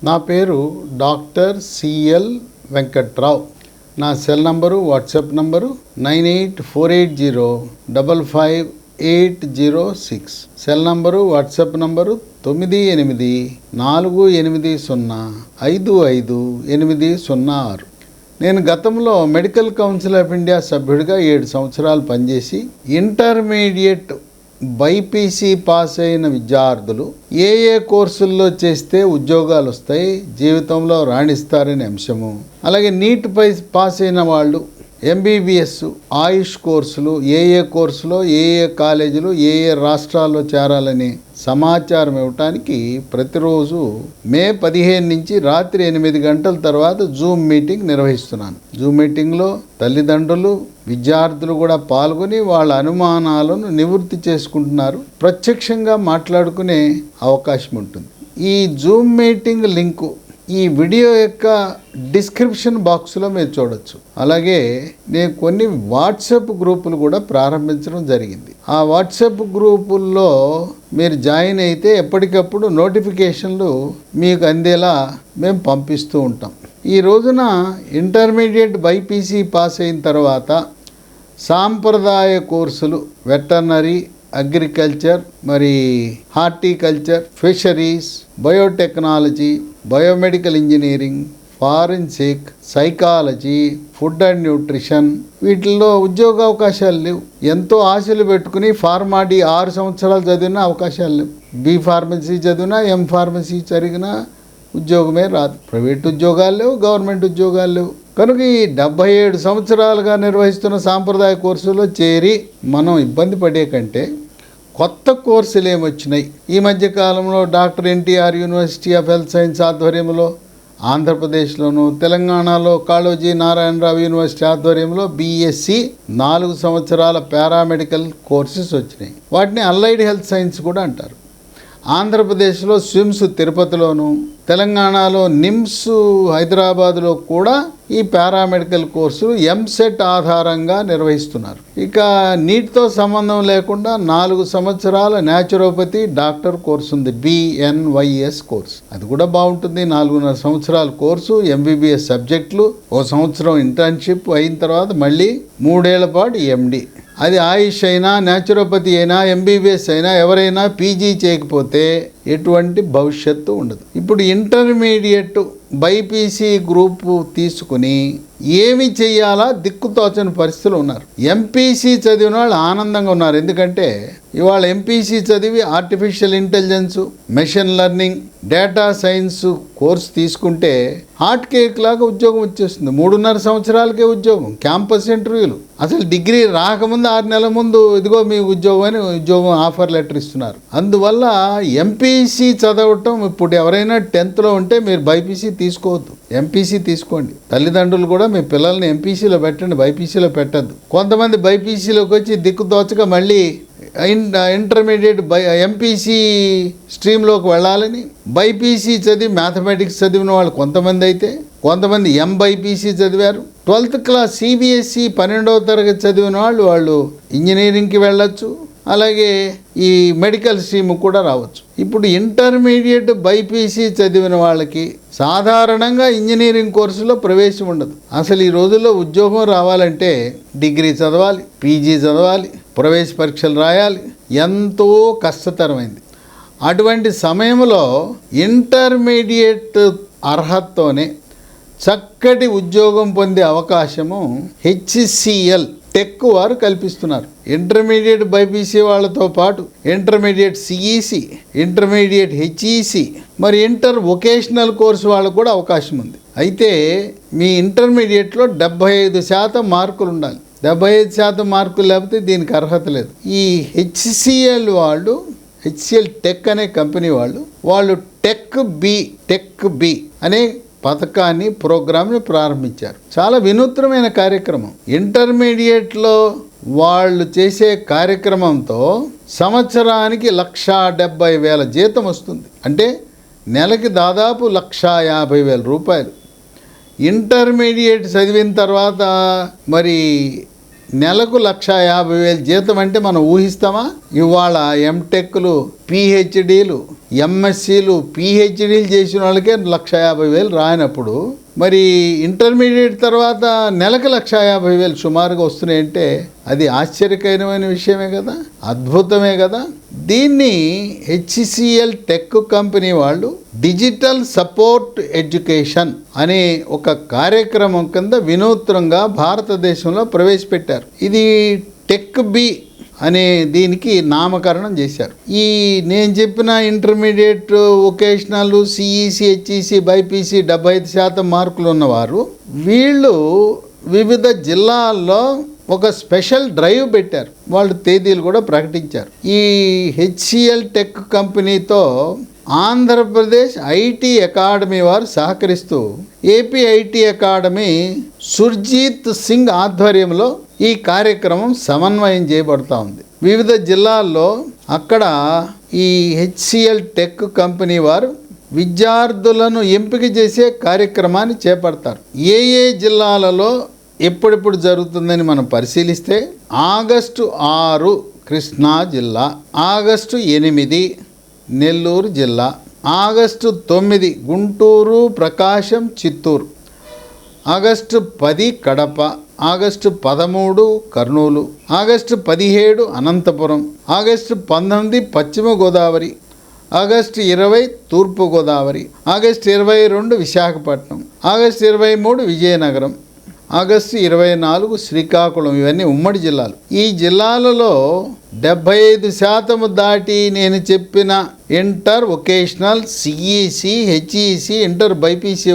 నా పేరు doctor C L Venkatrao. నా cell number, WhatsApp number 9848055806. Cell number, WhatsApp number 9848055806. నేను గతంలో మెడికల్ కౌన్సిల్ ఆఫ్ ఇండియా సభ్యుడిగా 7 సంవత్సరాలు పనిచేసి ఇంటర్మీడియట్ బైపీసీ పాస్ అయిన విద్యార్థులు ఏ కోర్సుల్లో చేస్తే ఉద్యోగాలు వస్తాయి, జీవితంలో రాణిస్తారనే అంశము, అలాగే నీట్ పాస్ అయిన వాళ్ళు ఎంబీబీఎస్, ఆయుష్ కోర్సులు కోర్సులో కాలేజీలు రాష్ట్రాల్లో చేరాలని సమాచారం ఇవ్వటానికి ప్రతిరోజు మే 15 నుంచి రాత్రి 8 గంటల తర్వాత జూమ్ మీటింగ్ నిర్వహిస్తున్నాను. జూమ్ మీటింగ్లో తల్లిదండ్రులు, విద్యార్థులు కూడా పాల్గొని వాళ్ళ అనుమానాలను నివృత్తి చేసుకుంటున్నారు. ప్రత్యక్షంగా మాట్లాడుకునే అవకాశం ఉంటుంది. ఈ జూమ్ మీటింగ్ లింకు ఈ వీడియో యొక్క డిస్క్రిప్షన్ బాక్స్లో మీరు చూడొచ్చు. అలాగే నేను కొన్ని వాట్సాప్ గ్రూపులు కూడా ప్రారంభించడం జరిగింది. ఆ వాట్సాప్ గ్రూపుల్లో మీరు జాయిన్ అయితే ఎప్పటికప్పుడు నోటిఫికేషన్లు మీకు అందేలా మేము పంపిస్తూ ఉంటాం. ఈ రోజున ఇంటర్మీడియట్ బైపీసీ పాస్ అయిన తర్వాత సాంప్రదాయ కోర్సులు వెటర్నరీ, అగ్రికల్చర్, మరి horticulture, fisheries, biotechnology, biomedical engineering, forensic, psychology, food and nutrition, వీటిల్లో ఉద్యోగ అవకాశాలు లేవు. ఎంతో ఆశలు పెట్టుకుని ఫార్మాడీ 6 సంవత్సరాలు చదివినా అవకాశాలు లేవు. బి ఫార్మసీ చదివినా, ఎం ఫార్మసీ చదివినా ఉద్యోగమే రాదు. ప్రైవేట్ ఉద్యోగాలు లేవు, గవర్నమెంట్ ఉద్యోగాలు లేవు. కనుక ఈ 77 సంవత్సరాలుగా నిర్వహిస్తున్న సాంప్రదాయ కోర్సులో చేరి మనం ఇబ్బంది పడే కంటే కొత్త కోర్సులు ఏమొచ్చినాయి. ఈ మధ్యకాలంలో doctor NTR university of health science ఆధ్వర్యంలో ఆంధ్రప్రదేశ్లోను, తెలంగాణలో కాళోజీ నారాయణరావు యూనివర్సిటీ ఆధ్వర్యంలో బీఎస్సీ 4 సంవత్సరాల పారామెడికల్ కోర్సెస్ వచ్చినాయి. వాటిని అల్లైడ్ హెల్త్ సైన్స్ కూడా అంటారు. ఆంధ్రప్రదేశ్లో స్విమ్స్ తిరుపతిలోను, తెలంగాణలో నిమ్స్ హైదరాబాద్లో కూడా ఈ పారామెడికల్ కోర్సులు ఎంసెట్ ఆధారంగా నిర్వహిస్తున్నారు. ఇక నీట్తో సంబంధం లేకుండా 4 సంవత్సరాల న్యాచురోపతి డాక్టర్ కోర్సు ఉంది, BNYS కోర్సు. అది కూడా బాగుంటుంది. 4.5 సంవత్సరాల కోర్సు, ఎంబీబీఎస్ సబ్జెక్టులు, 1 సంవత్సరం ఇంటర్న్షిప్ అయిన తర్వాత మళ్ళీ 3 ఏళ్ల పాటు ఎండి. అది ఆయుష్ అయినా, న్యాచురోపతి అయినా, ఎంబీబీఎస్ అయినా ఎవరైనా పీజీ చేయకపోతే ఎటువంటి భవిష్యత్తు ఉండదు. ఇప్పుడు ఇంటర్మీడియట్ బైపీసీ గ్రూపు తీసుకుని ఏమి చెయ్యాలా దిక్కుతోచని పరిస్థితులు ఉన్నారు. ఎంపీసీ చదివిన వాళ్ళు ఆనందంగా ఉన్నారు. ఎందుకంటే ఇవాళ ఎంపీసీ చదివి artificial intelligence, machine learning, data science course తీసుకుంటే హాట్ కేక్ లాగా ఉద్యోగం వచ్చేస్తుంది. 3.5 సంవత్సరాలకే ఉద్యోగం, క్యాంపస్ ఇంటర్వ్యూలు. అసలు డిగ్రీ రాకముందు 6 నెలల ముందు ఇదిగో మీ ఉద్యోగం అని ఉద్యోగం ఆఫర్ లెటర్ ఇస్తున్నారు. అందువల్ల ఎంపీసీ చదవటం ఇప్పుడు ఎవరైనా 10th ఉంటే మీరు బైపీసీ తీసుకోవద్దు, ఎంపీసీ తీసుకోండి. తల్లిదండ్రులు కూడా మీ పిల్లల్ని ఎంపీసీలో పెట్టండి, బైపీసీలో పెట్టద్దు. కొంతమంది బైపీసీలోకి వచ్చి దిక్కుతోచగా మళ్ళీ ఇంటర్మీడియట్ ఎంపీసీ స్ట్రీమ్లోకి వెళ్ళాలని బైపీసీ చదివి మ్యాథమెటిక్స్ చదివిన వాళ్ళు కొంతమంది అయితే, కొంతమంది ఎంబైపీసీ చదివారు. 12th క్లాస్ సిబిఎస్ఈ 12వ తరగతి చదివిన వాళ్ళు ఇంజనీరింగ్కి వెళ్ళొచ్చు, అలాగే ఈ మెడికల్ స్ట్రీమ్ కూడా రావచ్చు. ఇప్పుడు ఇంటర్మీడియట్ బైపీసీ చదివిన వాళ్ళకి సాధారణంగా ఇంజనీరింగ్ కోర్సులో ప్రవేశం ఉండదు. అసలు ఈ రోజుల్లో ఉద్యోగం రావాలంటే డిగ్రీ చదవాలి, పీజీ చదవాలి, ప్రవేశ పరీక్షలు రాయాలి, ఎంతో కష్టతరమైంది. అటువంటి సమయంలో ఇంటర్మీడియట్ అర్హతతోనే చక్కటి ఉద్యోగం పొందే అవకాశము HCL టెక్ వారు కల్పిస్తున్నారు. ఇంటర్మీడియట్ బైపీసీ వాళ్ళతో పాటు ఇంటర్మీడియట్ సిఈసి, ఇంటర్మీడియట్ HEC, మరి ఇంటర్ వొకేషనల్ కోర్సు వాళ్ళకు కూడా అవకాశం ఉంది. అయితే మీ ఇంటర్మీడియట్లో 75% మార్కులు ఉండాలి. 75% మార్కులు లేకపోతే దీనికి అర్హత లేదు. ఈ HCL వాళ్ళు, HCL టెక్ అనే కంపెనీ వాళ్ళు టెక్ బి అనే పథకాన్ని, ప్రోగ్రామ్ని ప్రారంభించారు. చాలా వినూత్నమైన కార్యక్రమం. ఇంటర్మీడియట్లో వాళ్ళు చేసే కార్యక్రమంతో సంవత్సరానికి 1,70,000 జీతం వస్తుంది. అంటే నెలకి దాదాపు 1,50,000 రూపాయలు. ఇంటర్మీడియట్ చదివిన తర్వాత మరి నెలకు 1,50,000 జీతం అంటే మనం ఊహిస్తామా? ఇవాళ ఎంటెక్లు, పిహెచ్డీలు, ఎంఎస్సీలు, పిహెచ్డీలు చేసిన వాళ్ళకే 1,50,000 రానప్పుడు మరి ఇంటర్మీడియట్ తర్వాత నెలకు 1,50,000 సుమారుగా వస్తున్నాయంటే అది ఆశ్చర్యకరమైన విషయమే కదా, అద్భుతమే కదా. దీన్ని హెచ్సిఎల్ టెక్ కంపెనీ వాళ్ళు డిజిటల్ సపోర్ట్ ఎడ్యుకేషన్ అనే ఒక కార్యక్రమం కింద వినూత్నంగా భారతదేశంలో ప్రవేశపెట్టారు. ఇది టెక్ బి అనే దీనికి నామకరణం చేశారు. ఈ నేను చెప్పిన intermediate, vocational, CEC, HEC, BiPC 75% మార్కులు ఉన్నవారు వీళ్ళు వివిధ జిల్లాల్లో ఒక స్పెషల్ డ్రైవ్ పెట్టారు. వాళ్ళు తేదీలు కూడా ప్రకటించారు. ఈ హెచ్సిఎల్ టెక్ కంపెనీతో ఆంధ్రప్రదేశ్ ఐటీ అకాడమీ వారు సహకరిస్తూ AP IT academy Surjeet Singh ఆధ్వర్యంలో ఈ కార్యక్రమం సమన్వయం చేయబడుతూ ఉంది. వివిధ జిల్లాల్లో అక్కడ ఈ హెచ్సిఎల్ టెక్ కంపెనీ వారు విద్యార్థులను ఎంపిక చేసే కార్యక్రమాన్ని చేపడతారు. ఏ ఏ జిల్లాలలో ఎప్పుడెప్పుడు జరుగుతుందని మనం పరిశీలిస్తే ఆగస్టు 6 కృష్ణా జిల్లా, ఆగస్టు 8 నెల్లూరు జిల్లా, August 9 Guntur, Prakasam, Chittoor, August 10 Kadapa, August 13 Kurnool, August 17 Anantapur, August 19 పశ్చిమ గోదావరి, ఆగస్టు 20 తూర్పు Godavari, August 22 Visakhapatnam, August 23 Vizianagaram, August 24 Srikakulam. ఇవన్నీ ఉమ్మడి జిల్లాలు. ఈ జిల్లాలలో 75% దాటి నేను చెప్పిన inter, vocational, CEC, HEC, inter BiPC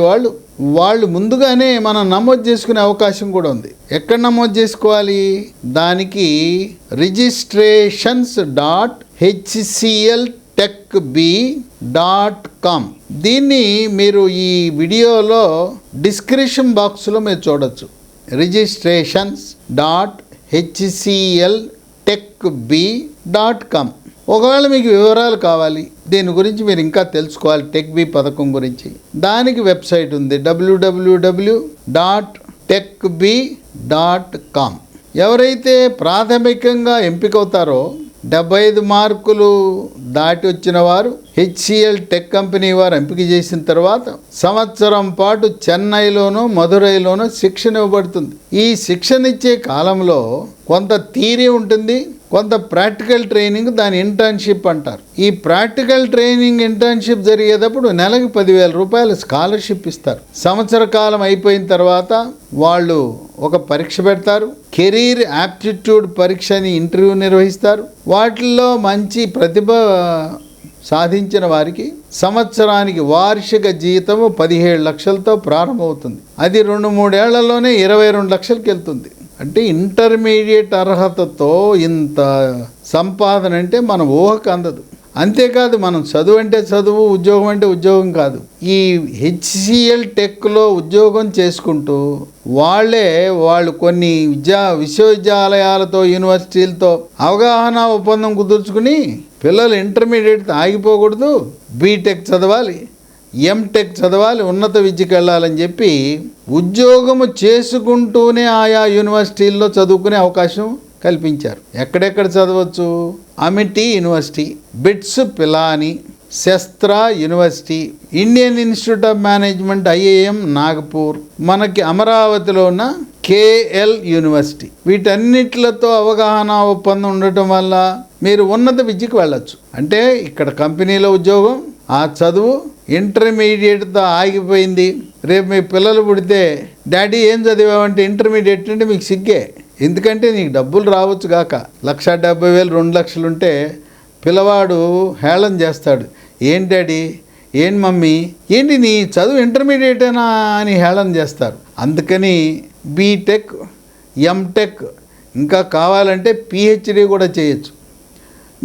వాళ్ళు ముందుగానే మనం నమోదు చేసుకునే అవకాశం కూడా ఉంది. ఎక్కడ నమోదు చేసుకోవాలి? దానికి registrations.hcltechb.com. దీన్ని మీరు ఈ వీడియోలో డిస్క్రిప్షన్ బాక్స్లో మీరు చూడొచ్చు. registrations.hcltechb.com. ఒకవేళ మీకు వివరాలు కావాలి, దీని గురించి మీరు ఇంకా తెలుసుకోవాలి, టెక్ బి పథకం గురించి, దానికి వెబ్సైట్ ఉంది www.techb.com. ఎవరైతే ప్రాథమికంగా ఎంపికవుతారో 75 మార్కులు దాటి వచ్చిన వారు హెచ్సిఎల్ టెక్ కంపెనీ వారు ఎంపిక చేసిన తర్వాత సంవత్సరం పాటు చెన్నైలోనూ మదురైలోనూ శిక్షణ ఇవ్వబడుతుంది. ఈ శిక్షణ ఇచ్చే కాలంలో కొంత థియరీ ఉంటుంది, కొంత ప్రాక్టికల్ ట్రైనింగ్, దాని ఇంటర్న్షిప్ అంటారు. ఈ ప్రాక్టికల్ ట్రైనింగ్, ఇంటర్న్షిప్ జరిగేటప్పుడు నెలకు 10,000 రూపాయలు స్కాలర్షిప్ ఇస్తారు. సంవత్సర కాలం అయిపోయిన తర్వాత వాళ్ళు ఒక పరీక్ష పెడతారు. కెరీర్ యాప్టిట్యూడ్ పరీక్ష అని ఇంటర్వ్యూ నిర్వహిస్తారు. వాటిల్లో మంచి ప్రతిభ సాధించిన వారికి సంవత్సరానికి వార్షిక జీతము 17 లక్షలతో ప్రారంభమవుతుంది. అది 2-3 ఏళ్లలోనే 22 లక్షలకి వెళ్తుంది. అంటే ఇంటర్మీడియట్ అర్హతతో ఇంత సంపాదన అంటే మన ఊహకు అందదు. అంతేకాదు, మనం చదువు అంటే చదువు, ఉద్యోగం అంటే ఉద్యోగం కాదు. ఈ హెచ్సిఎల్ టెక్లో ఉద్యోగం చేసుకుంటూ వాళ్ళు కొన్ని విశ్వవిద్యాలయాలతో, యూనివర్సిటీలతో అవగాహన ఒప్పందం కుదుర్చుకుని పిల్లలు ఇంటర్మీడియట్ ఆగిపోకూడదు, బీటెక్ చదవాలి, ఎంటెక్ చదవాలి, ఉన్నత విద్యకి వెళ్ళాలని చెప్పి ఉద్యోగము చేసుకుంటూనే ఆయా యూనివర్సిటీల్లో చదువుకునే అవకాశం కల్పించారు. ఎక్కడెక్కడ చదవచ్చు? అమిటీ యూనివర్సిటీ, బిట్స్ పిలాని, శస్త్ర university, Indian institute of management IIM Nagpur, మనకి అమరావతిలో ఉన్న కేఎల్ యూనివర్సిటీ. వీటన్నిటిలతో అవగాహన ఒప్పందం ఉండటం వల్ల మీరు ఉన్నత విద్యకు వెళ్ళచ్చు. అంటే ఇక్కడ కంపెనీలో ఉద్యోగం, ఆ చదువు ఇంటర్మీడియట్తో ఆగిపోయింది. రేపు మీ పిల్లలు పుడితే డాడీ ఏం చదివామంటే ఇంటర్మీడియట్ అంటే మీకు సిగ్గే. ఎందుకంటే నీకు డబ్బులు రావచ్చు గాక, 1,70,000 2 లక్షలు ఉంటే పిల్లవాడు హేళన చేస్తాడు. ఏం డాడీ, ఏం మమ్మీ, ఏంటి నీ చదువు ఇంటర్మీడియటేనా అని హేళన చేస్తారు. అందుకని బీటెక్, ఎంటెక్, ఇంకా కావాలంటే పిహెచ్డి కూడా చేయొచ్చు.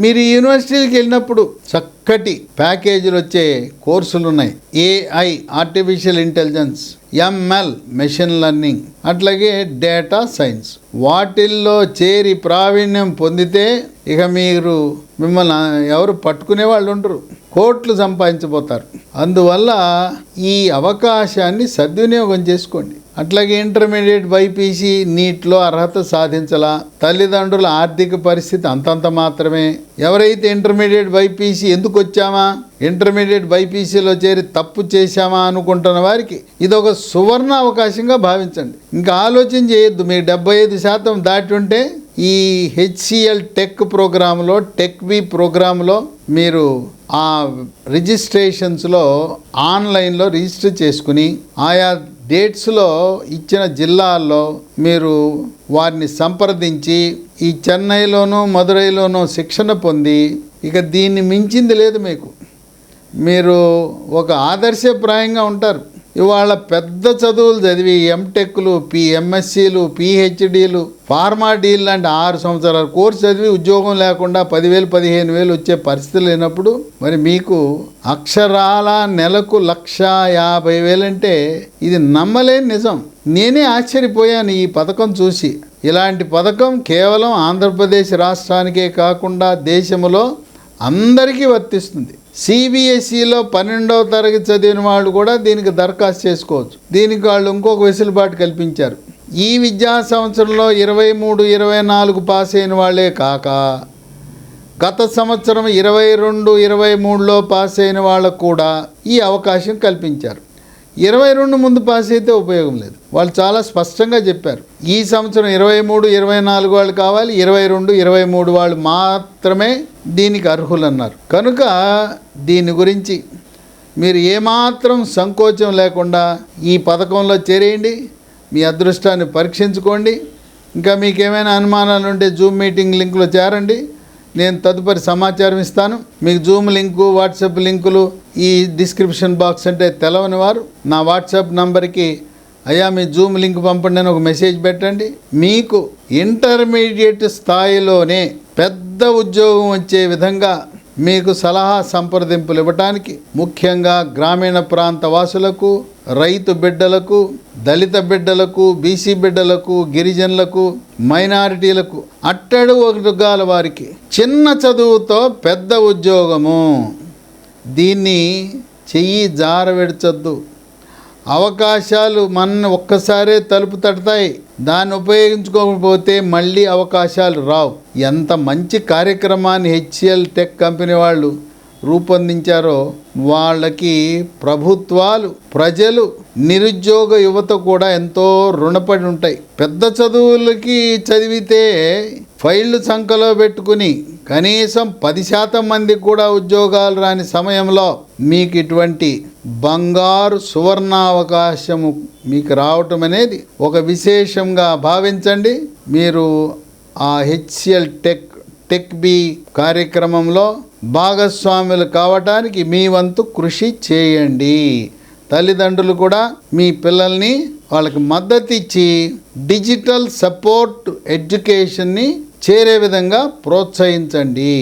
మీరు ఈ యూనివర్సిటీకి వెళ్ళినప్పుడు చక్కటి ప్యాకేజీలు వచ్చే కోర్సులు ఉన్నాయి. AI artificial intelligence, ML machine learning, అట్లాగే డేటా సైన్స్. వాటిల్లో చేరి ప్రావీణ్యం పొందితే ఇక మిమ్మల్ని ఎవరు పట్టుకునే వాళ్ళు ఉండరు, కోట్లు సంపాదించబోతారు. అందువల్ల ఈ అవకాశాన్ని సద్వినియోగం చేసుకోండి. అట్లాగే ఇంటర్మీడియట్ బైపీసీ నీట్లో అర్హత సాధించలా, తల్లిదండ్రుల ఆర్థిక పరిస్థితి అంతంత మాత్రమే. ఎవరైతే ఇంటర్మీడియట్ బైపీసీ ఎందుకు వచ్చామా, ఇంటర్మీడియట్ బైపీసీలో చేరి తప్పు చేశామా అనుకుంటున్న వారికి ఇదొక సువర్ణ అవకాశంగా భావించండి. ఇంకా ఆలోచన చేయొద్దు. మీకు 75% దాటి ఉంటే ఈ హెచ్సిఎల్ టెక్ ప్రోగ్రాంలో, టెక్ బి ప్రోగ్రాంలో మీరు ఆ రిజిస్ట్రేషన్స్లో ఆన్లైన్లో రిజిస్టర్ చేసుకుని ఆయా డేట్స్లో ఇచ్చిన జిల్లాల్లో మీరు వారిని సంప్రదించి ఈ చెన్నైలోనూ మదురైలోనూ శిక్షణ పొంది, ఇక దీన్ని మించింది లేదు మీకు. మీరు ఒక ఆదర్శప్రాయంగా ఉంటారు. ఇవాళ పెద్ద చదువులు చదివి ఎంటెక్లు, ఎంఎస్సీలు, పిహెచ్డీలు, ఫార్మా డీలు లాంటి 6 సంవత్సరాల కోర్సు చదివి ఉద్యోగం లేకుండా 10,000, 15,000 వచ్చే పరిస్థితి లేనప్పుడు మరి మీకు అక్షరాల నెలకు 1,50,000 అంటే ఇది నమ్మలేని నిజం. నేనే ఆశ్చర్యపోయాను ఈ పథకం చూసి. ఇలాంటి పథకం కేవలం ఆంధ్రప్రదేశ్ రాష్ట్రానికే కాకుండా దేశంలో అందరికీ వర్తిస్తుంది. సిబిఎస్ఈలో 12వ తరగతి చదివిన వాళ్ళు కూడా దీనికి దరఖాస్తు చేసుకోవచ్చు. దీనికి వాళ్ళు ఇంకొక వెసులుబాటు కల్పించారు. ఈ విద్యా సంవత్సరంలో 23, 24 పాస్ అయిన వాళ్ళే కాక గత సంవత్సరం 22, 23లో పాస్ అయిన వాళ్ళకు కూడా ఈ అవకాశం కల్పించారు. 22 ముందు పాస్ అయితే ఉపయోగం లేదు. వాళ్ళు చాలా స్పష్టంగా చెప్పారు. ఈ సంవత్సరం 23, 24 వాళ్ళు కావాలి, 22, 23 వాళ్ళు మాత్రమే దీనికి అర్హులన్నారు. కనుక దీని గురించి మీరు ఏమాత్రం సంకోచం లేకుండా ఈ పథకంలో చేరేయండి. మీ అదృష్టాన్ని పరీక్షించుకోండి. ఇంకా మీకు ఏమైనా అనుమానాలు ఉంటే జూమ్ మీటింగ్ లింకులో చేరండి. నేను తదుపరి సమాచారం ఇస్తాను. మీకు జూమ్ లింకు, వాట్సాప్ లింకులు ఈ డిస్క్రిప్షన్ బాక్స్ అంటే తెలవని వారు నా వాట్సాప్ నంబర్కి అయ్యా మీ జూమ్ లింక్ పంపండి అని ఒక మెసేజ్ పెట్టండి. మీకు ఇంటర్మీడియట్ స్థాయిలోనే పెద్ద ఉద్యోగం వచ్చే విధంగా మీకు సలహా సంప్రదింపులు ఇవ్వటానికి, ముఖ్యంగా గ్రామీణ ప్రాంత వాసులకు, రైతు బిడ్డలకు, దళిత బిడ్డలకు, బీసీ బిడ్డలకు, గిరిజనులకు, మైనారిటీలకు, అట్టడుగు వర్గాల వారికి చిన్న చదువుతో పెద్ద ఉద్యోగము. దీన్ని చెయ్యి జారవిడ్చొద్దు. అవకాశాలు మన ఒక్కసారే తలుపు తడతాయి. దాన్ని ఉపయోగించుకోకపోతే మళ్ళీ అవకాశాలు రావు. ఎంత మంచి కార్యక్రమాన్ని హెచ్సిఎల్ టెక్ కంపెనీ వాళ్ళు రూపొందించారో వాళ్ళకి ప్రభుత్వాలు, ప్రజలు, నిరుద్యోగ యువత కూడా ఎంతో రుణపడి ఉంటాయి. పెద్ద చదువులకి చదివితే ఫైళ్ళు సంఖలో పెట్టుకుని కనీసం 10% మందికి కూడా ఉద్యోగాలు రాని సమయంలో మీకు ఇటువంటి బంగారు సువర్ణావకాశము మీకు రావటం అనేది ఒక విశేషంగా భావించండి. మీరు ఆ హెచ్సిఎల్ టెక్ బి కార్యక్రమంలో భాగస్వాములు కావటానికి మీ వంతు కృషి చేయండి. తల్లిదండ్రులు కూడా మీ పిల్లల్ని వాళ్ళకి మద్దతు ఇచ్చి డిజిటల్ సపోర్ట్ ఎడ్యుకేషన్ని చేరే విధంగా ప్రోత్సహించండి.